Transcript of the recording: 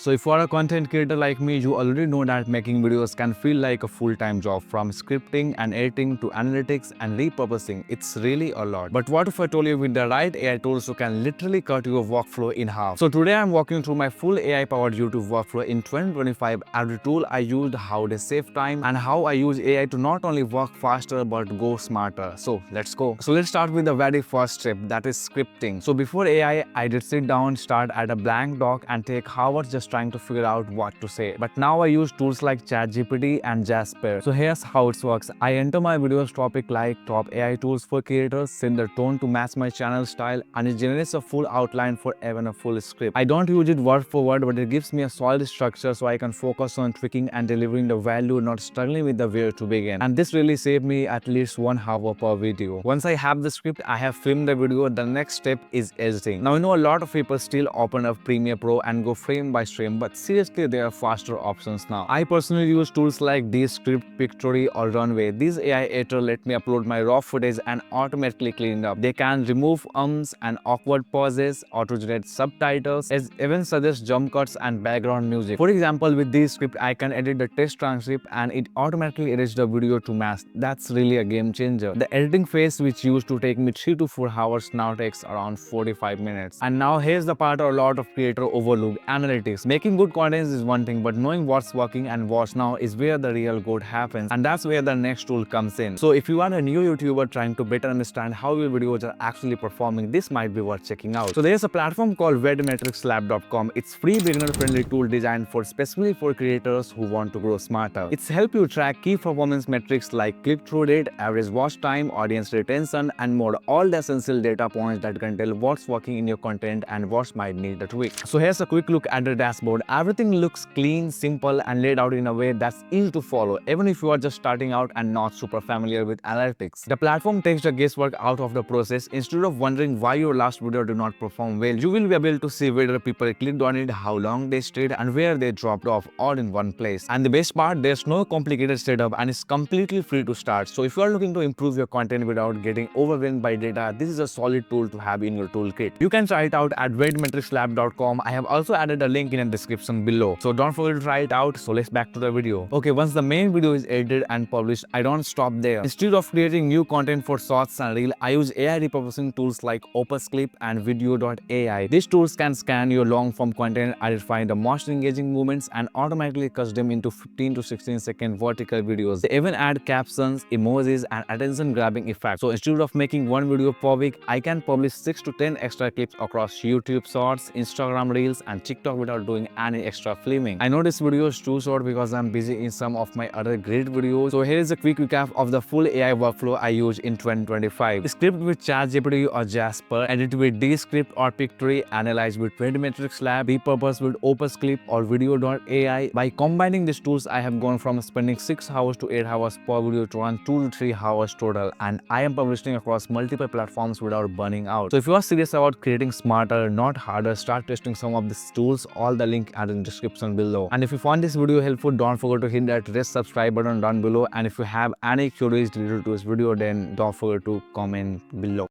So if you are a content creator like me, you already know that making videos can feel like a full-time job, from scripting and editing to analytics and repurposing. It's really a lot. But what if I told you with the right AI tools you can literally cut your workflow in half? So today I'm walking through my full AI-powered YouTube workflow in 2025, every tool I used, how they save time, and how I use AI to not only work faster but go smarter. So let's go. So let's start with the very first step, that is scripting. So before AI, I did sit down, start at a blank doc and take hours just trying to figure out what to say. But now I use tools like ChatGPT and Jasper. So here's how it works. I enter my video's topic like top AI tools for creators, set the tone to match my channel style, and it generates a full outline for even a full script. I don't use it word for word, but it gives me a solid structure so I can focus on tweaking and delivering the value, not struggling with the where to begin. And this really saved me at least 1 hour per video. Once I have the script, I have filmed the video. The next step is editing. Now I know a lot of people still open up Premiere Pro and go frame by frame, but seriously there are faster options now. I personally use tools like Descript, Pictory or Runway. These AI editors let me upload my raw footage and automatically clean it up. They can remove ums and awkward pauses, auto-generate subtitles, as even suggest jump cuts and background music. For example, with Descript, I can edit the text transcript and it automatically edits the video to match. That's really a game changer. The editing phase, which used to take me 3 to 4 hours, now takes around 45 minutes. And now here's the part a lot of creators overlook: analytics. Making good content is one thing, but knowing what's working and what's not is where the real good happens. And that's where the next tool comes in. So if you are a new YouTuber trying to better understand how your videos are actually performing, this might be worth checking out. So there's a platform called VidMetricsLab.com. It's free beginner-friendly tool designed specifically for creators who want to grow smarter. It's help you track key performance metrics like click-through rate, average watch time, audience retention, and more. All the essential data points that can tell what's working in your content and what might need a tweak. So here's a quick look at the dashboard. Everything looks clean, simple, and laid out in a way that's easy to follow, even if you are just starting out and not super familiar with analytics. The platform takes the guesswork out of the process. Instead of wondering why your last video did not perform well, you will be able to see whether people clicked on it, how long they stayed, and where they dropped off, all in one place. And the best part, there's no complicated setup and it's completely free to start. So if you are looking to improve your content without getting overwhelmed by data, this is a solid tool to have in your toolkit. You can try it out at VidMetricsLab.com. I have also added a link in the description below. So don't forget to try it out. So let's back to the video. Okay, once the main video is edited and published, I don't stop there. Instead of creating new content for shorts and reel, I use AI repurposing tools like Clip and Vidyo.ai. These tools can scan your long-form content, identify the most engaging moments, and automatically cut them into 15 to 16-second vertical videos. They even add captions, emojis, and attention-grabbing effects. So instead of making one video per week, I can publish 6 to 10 extra clips across YouTube Shorts, Instagram Reels, and TikTok without doing any extra filming. I know this video is too short because I'm busy in some of my other great videos. So here is a quick recap of the full AI workflow I use in 2025. Script with ChatGPT or Jasper, edit with Descript or Pictory, analyze with VidMetricsLab, repurpose with Clip or Vidyo.ai. By combining these tools, I have gone from spending 6 hours to 8 hours per video to around 2 to 3 hours total, and I am publishing across multiple platforms without burning out. So if you are serious about creating smarter, not harder, start testing some of these tools. All the link are in the description below. And if you found this video helpful, don't forget to hit that red subscribe button down below. And if you have any queries related to this video, then don't forget to comment below.